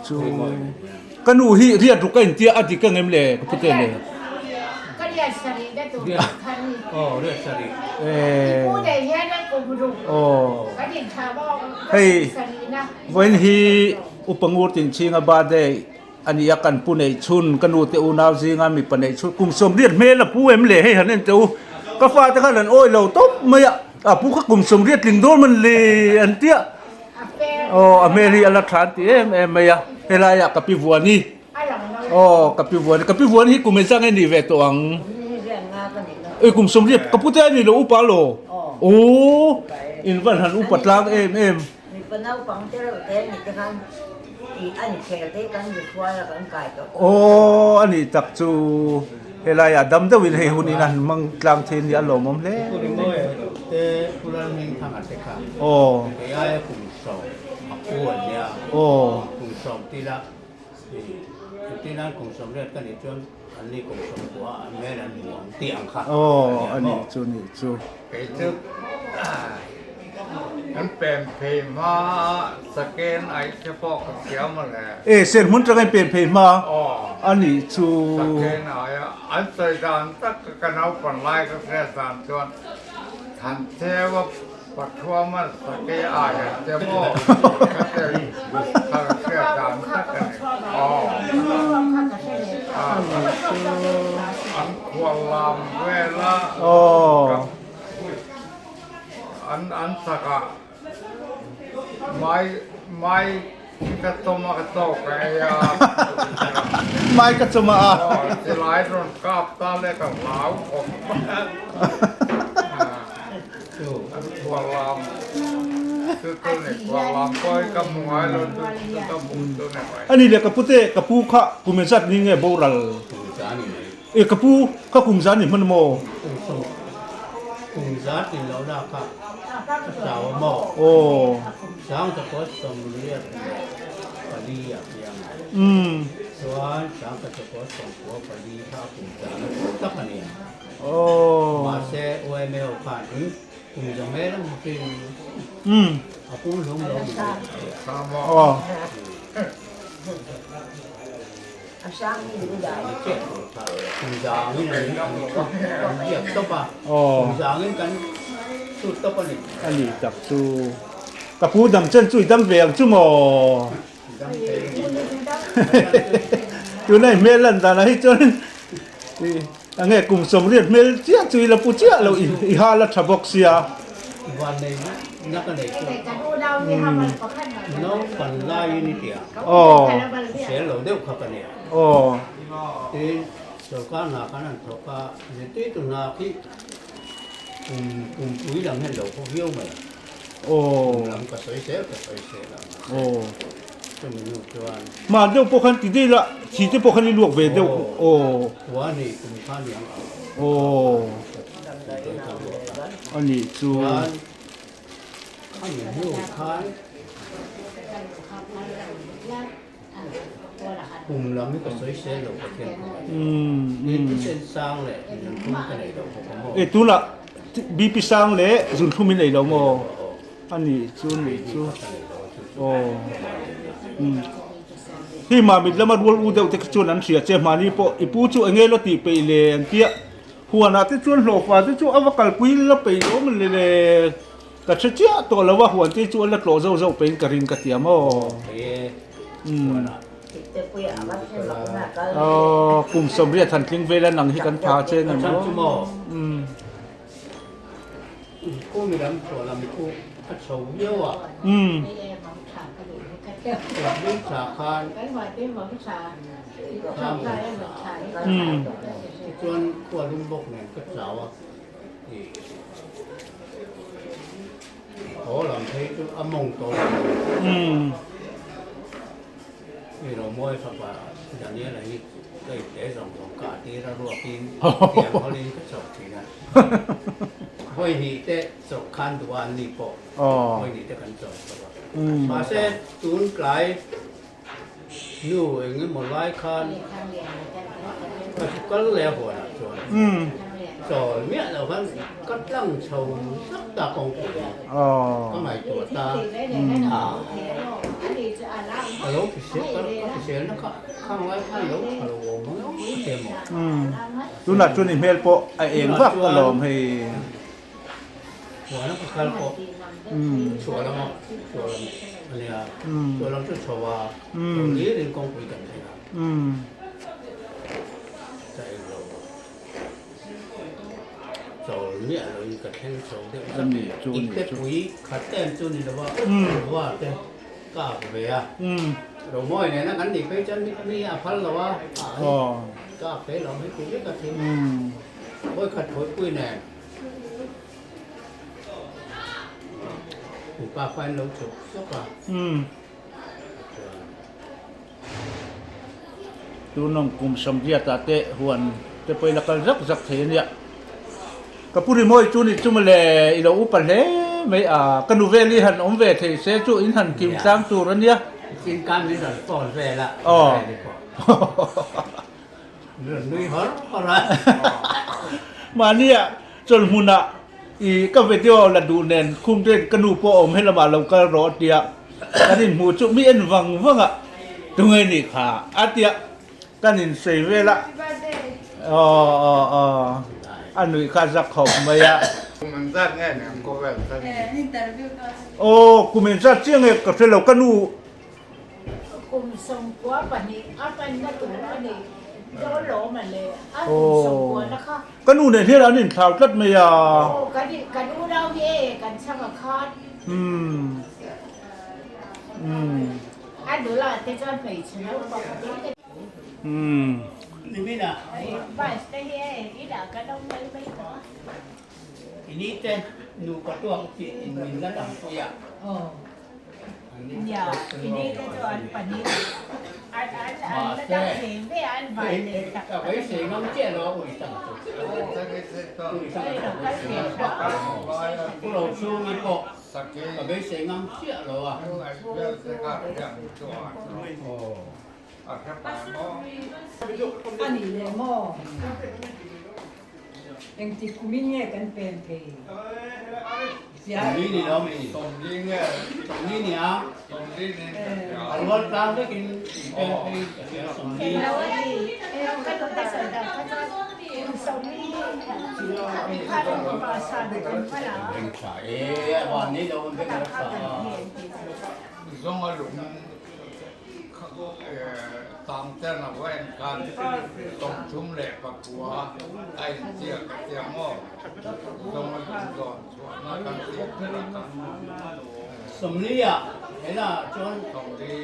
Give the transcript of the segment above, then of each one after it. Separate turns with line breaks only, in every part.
จูกันหนูเรียกทุกกันเตี้ยอดีกันเงินเลยก็พูดเลย
ก็เรียกสรีได้ตัวคันนี้
เรียกสรี
ผู้ใดเรียกได้กูรู้ก็เห็นชาวบ้านสรีนะ
วันที่อุปงูติงชิงอาบาได้อันนี้กันผู้ในชุนกันดูเตอุนาวซิงามีปนในชุนกุมสมเรียดเมละผู้เอ็มเล่ให้หันเจ้าก็ฟ้าตะกันโอ้ยเราตบไม่อะผู้ก็กุมสมเรียดลิงโดนมันเลยอันเตี้ยอเมริกาลักฐานที่ไม่อะเฮลายกับพี่วัวนี่กับพี่วัวนี่กูไม่สร้างให้นี่เวตัวอังกุมสมเรียดกับผู้เจ้านี่เราอุปาโลโอ้อินวันหันอุปตลาง
มีปนเอาปังเจ้าเต้นี่จะกันอันนี้แค่เต้กันอยู่ทั่วแล้วกันไก่ก็
อันนี้ตักจูเฮลายดำเดวินเฮหุนี่นั่นมังกลางเทนยาหลอมมเลย
คุณโม่เต้คุณรังมิงทางอัตติกาไอ้กุมสองผู้เนี่ยกุมสองที่ละที่นั่นกุมสมเด็จกันอีกจนอันนี้กุมสมหัวแม่นั่นหลวงเตียงค่ะ
อันนี้จู
ไอ้จุดมันเป็นเพลงมาสแกนไอ้เฉพาะเสียมาแล้ว
เสร็จมุนจะให้เป็นเพลงมาอันนี้จู
สแกนไอ้อันใจดานตักกันเอาปนไล่ก็แค่สามจวนทันเทว่าปัจจุบันมันสแกนไอ้เฉพาะก็จะถ้าแค่ดานตักกันอันควรลำเวลาอันสักไม่กระตุ้มกระตุกไอ้
ไม่กระตุ้ม
จะไล่ตรงกับตาเล็กกับเหลาผมอันควรลำคือตัวนี้ควรลำก็กำมือไว้แล้วตัวมุนตัวนี้ไว้
อันนี้เรียกกับพุทธกับผู้ข้ากุมจัดนี่ไงโบราณกับผู้ข้ากุมจัดนี่มันโม
กุมจัดนี่เราได้ค่ะสาวหมอช้างจะก็สมเรียกปลีอ่ะยังส่วนช้างก็จะก็สมหัวปลีข้ากุมจัดตักนี่มาเสอวยไม่เอาผ่านกุมจัดไม่ต้องเป็นอาปูหลง
ข้าม
ช้างนี่ดูได้
กุมจัดนี่นะเหยียบต๊บอ่ะกุมจัดนี่กันสุดต๊บนี่
อันนี้จับจูกับผู้ดำเส้นจุยดำเวียงจุ่มอยู่ในเมลันตาให้จนอันนี้กลุ่มสมเรียดเมลเจ้าจุยเราปูเจ้าเราอีหาละทับกเสีย
วันนี้นักกันเลยน้องปันไล่นี่เดียวเสียเราเดียวขับกันเนี่ยที่สกัดหน้ากันนั่นสกัดเนี่ยที่ตัวหน้าที่ปุ๋ยหลังให้เราพวกเหี้ยวมาหลังก็ใส่เสียแล้วจะมีลูกจวน
มาเดี๋ยวพวกเขาติดได้ละที่ที่พวกเขานี่ลวกเวเดี๋ยว
หัวนี่กุมข้าเลี้ยง
อันนี้จู
ข้าเลี้ยงลูกข้ากุมหลังนี่ก็ใส่เสียเราก็เทียนนี่เส้นสร้างเลยมันคุ้มกันเลยเราผม
ตัวละบีพิสังเล่จุนทุ่มินเลยเราโมอันนี้จูที่มามิดแล้วมาดูอุดเอาแต่ชวนนั้นเสียเจ้ามานี่พออีปูจูเงี้ยเราตีไปเลยเตี้ยหัวหน้าที่ชวนหลอกฟ้าที่ชวนเอาวักลปุยแล้วไปโอ้มันเลยแต่เชี่ยตัวเราว่าหัวที่ชวนแล้วโกรธเจ้าเป็นกระรินกระเทียมกลุ่มสมเรียทันทิ้งเวลาหนังที่กันพาเช่นนั้น
กู้มีน้ำตัวเรามีกู้พัดเฉาเยอะลูกสาคานจนขวดลุงบกเนี่ยก็เสาโอ้หลังเทก็อมงโตนี่เราโม้ยสักว่าอย่างนี้อะไรนี่ได้แต่สองกาตีเรารวบตีนเตียงเขาเล่นก็สองทีนะห้อยนี่แต่สองคันตัวนี้ปอกห้อยนี่แต่คันสองมาเส้นตูนไกลนู่เองหมดหลายคันก็แล้วหัวนะจวน rồi miệng là vẫn cắt lăng sầu rất là công cụ
อ๋อ
có mày tuổi ta cái lỗ thì xếp cái xếp nó không ai hay lỗ mà lỗ nó lỗ thêm một
อืมดูหนักจุนี่เมลโปไอเองฟักก็ลองให้
หัวnóก็คันโป
อืม
ชัวร์แล้วมั้งชัวร์อันนี้อ่ะ
อืม
ชัวร์แล้วจะชัวร์ตรงนี้เรื่องcông cụกันเลยนะ
อืม
ใจเราrồi miệng rồi cái thêm số đấy
อันนี้จู
อีก
นี่
แต่
จู
ปุ๋ยขัดเต้นจุนี่แล้วว่าเต้กล้าไปอ่ะ
อืม
เราม้อยเนี่ยนะกันดิไปจนมีอ่ะพันแล้วว่า
อ๋อก
ล้าไปเราไม่ปุ๋ยก็ทิ้ง
อืม
โอ้ยขัดปุ๋ยปุ้ยแน่ปุ๋ยปลาไฟเราจุกสักป่ะ
อืมดูน้องกลุ่มสมเดียตาเตะหวนจะไปละกันรักเทเนี่ยก็พูดมวยจูนี่จูมาเลยอีเราอุปเลยไม่กันดูเวลีหันอมเวทเสจูอินหันกิมสามจูรันเนี่ย
กินกันนี่เราปอนแร่ละเรื่องนี้ฮอตอะไร
มาเนี่ยจนหุนะอีก็ไปเที่ยวละดูเนนคุมเต้นกันดูโปอมให้ละมาเราก็รอเดียกันนี่หมูจุมีเอ็นวังอ่ะตรงนี้ค่ะอาเดียกันนี่เสเวละอันนี้ข้าจะขอบมาอ่ะ
มันจะแง่เนี่ยก็แบบนี้
โอ้กูมีสัตว์เชียงเอกกับเรากันดู
cùng sông quá và nhị áp anh nó tủ nó nhị chỗ lỗ mà lệ áp cùng sông quá nó khó
กันดูเนี่ยที่เราเนี่ยข่าวกัดไม่อ่ะ
ô cái đu đâu vậy cái sao mà khó
อืมอืม
anh đứa là thế cho phải chỉ nó có cái
อืม
นี่ไม่น่ะ
bài cái này ý là cái đông mấy mấy đó
ทีนี้เต้นหนูก็ตัวที่มีระดับตัวอย่าง
giờ cái này cái cho anh phải đi anh nó đang hiện với anh vài để đặt
cái với sự ngắm chết nó ủi chẳng ủi chẳng
đây là cái việc đó
cái đầu xuông đi bộ
สักที
cái với sự ngắm chết rồi à
เรื่องจะการอย่างตัว
ồ
แค่ปากมอง
아니 레모 앵티 구민예 간펜페
tầm lý này đâu mình
ตรงนี้เนี่ย
tầm lý này á
ตรงนี้เนี่ย
ăn luôn tao cái cái tầm lý
thì đâu thì em cái công tác sở đạo cái cho cùng sông đi khai được và sản được cũng phải là
mình phải bọn này đâu mình phải
khai
phải
được
ต้องมาหลุมตามเจ้าหน้าแว่นการตรงชุ่มแหลกปักหัวไอ้เจียกับเจียหม้อต้องมาหลุมก่อนส่วนนักการเสียเพื่อกัน
tầm lý à thế là cho
ตรงนี้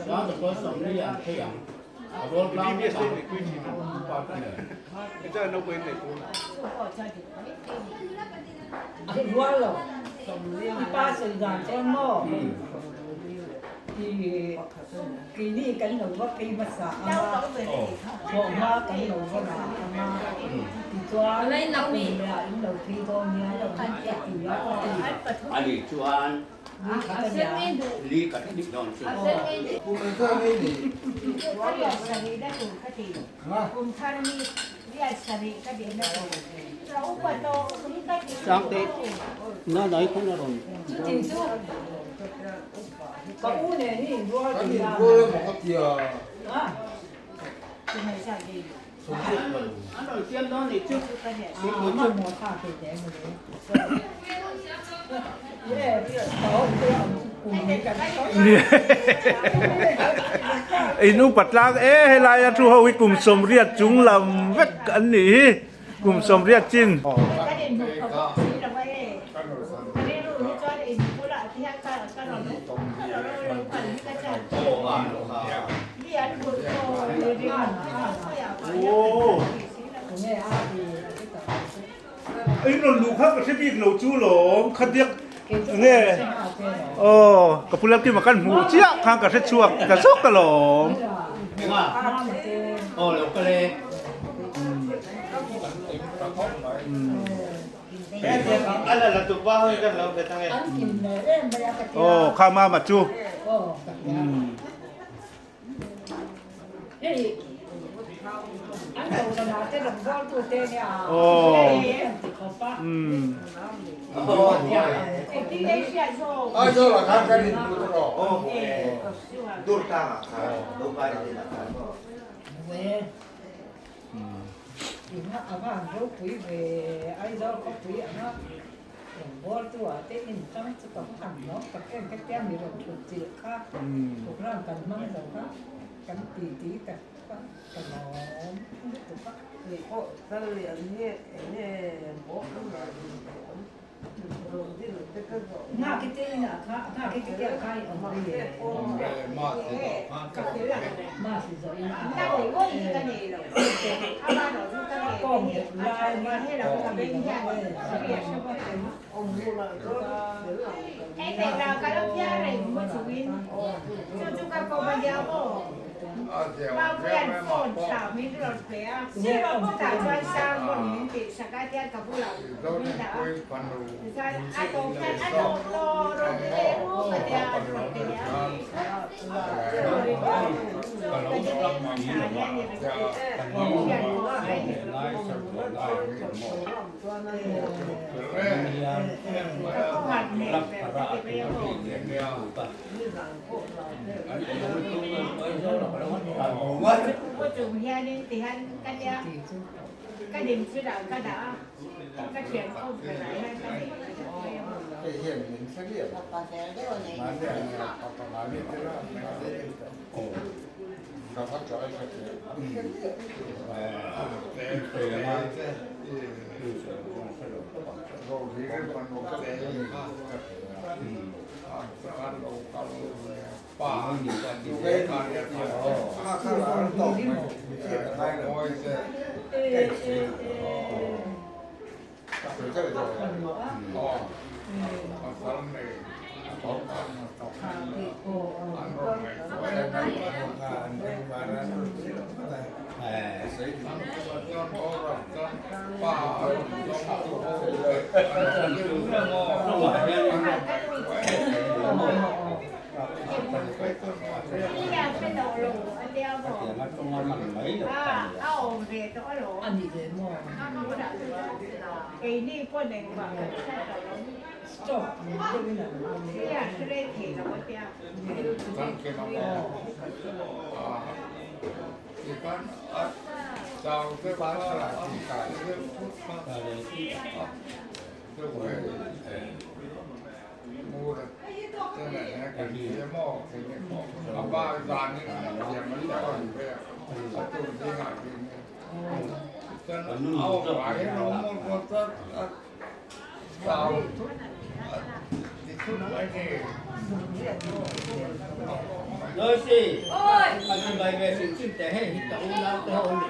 đó là có tầm lý à thế à luôn tao cái tầm qua cái này
아이고알로 이빠스가 잼모 이 기니 간노가 피마사
đâu
아마
có về thì không
보마 간노가 아마 이토아 나이나미라 인도 피도미야 한테 이야
anh phải thôi
anh chú an lý cả cái định đòn chú
cái điều sản đi đã đủ cái gì cùng thân đi đi sản đi cái điểm đó rau quả to cũng cái gì
sáng tết nó nói không là rồi
진수 가운데니 누아지야 아
thì mày sản gì
anh đầu tiên đó thì trước
cái gì
아마 못하게 때문에 예, 더 공개가
เนี่ยไอ้นุ่งปัดลางให้ลายทูเฮาวิกลุ่มสมเรียดจุงลำเวกอันนี้กลุ่มสมเรียดจิน
cái điểm đủ không chỉ là vậy cái điểm đủ như cho điểm của lại thì hai cái nó đúng nó đúng phần cái chân đi ăn bột khô đi ăn
내 아기
ไอ้นนลูกครับกับเชฟอีกเหลาจูหลงคัดเดียกเนี่ยโอ้กับผู้เล่นที่มากันหมูเจี๊ยข้างกับเชฟชัวกับซอกกะหลง
đúng không ồ lục cái này anh là tụi ba hơi gần lâu về thằng này
안김네
โอ้ข้ามาจู
어
อืม
이 anh đầu là nó sẽ đồng con tụi tên nha
โอ้
có ba
อืม
ที่ได้เสียโชค
아, 저 가까이 누구로?
durtanga do pai dela
về thì nó ở vào dấu quý về ai đó có quý ở nó đồng con tụi tên in trong sự có thằng nó các em bị rồi thuộc chỉ khác
อืม
thuộc ra cần mang dầu khác cần tí cần nó thuộc khác
thì có cái liền như bố cũng là rồi đi được cái
nga cái tên là khác nga cái khai ở ngoài
네,
mà thì rồi
ta phải có gì cái này rồi à ba nó chúng ta này
còn
cái
một
này
lai
mà hay là làm bên nhà
ông mua là có
cái này là cái lớp gia này cũng chủ in cho chúng ta có bao nhiêu bộ bao tiền phồn xảo mấy cái lọt bé xưa mà có cả cho sang một những cái sạc cái tiền cả bù lậu mình đã ra ai có cái ai đâu lo rồi cái mua cái tiền rồi cái tiền rồi cái gì đó mà nhà nhà này cái tiền của ai không hẳn này cái béo có chừng nhà nên thì hắn cái điểm chưa đạo cái đã cái chuyện không phải lại hay cái điểm
cái hiện mình sẽ biết mà để mà biết thế đó nó phát cho anh rồi thì cái phần một cái bà nhiều cái còn đẹp khác là tổng này rồi cái rồi còn này có tổng ăn rồi này rồi này mà nó
cái nhà cái đầu lù anh đeo bỏ ao về chỗ lù
anh gì thế mà
cái này con này mà
stop cái này
cái nhà cái đây thì là có tiền
thì con chào cái bán là chỉ cả cái phút mà tôi phải mua được cho nên là cái gì mò cái này mò ba dàn như này thì mình còn về ở chỗ đi ngại thì cho nên áo vải nó một chút sao chút thì chút cái này
Rồi gì? Ôi! Anh bay về sự chim trẻ hay hít tàu lao tàu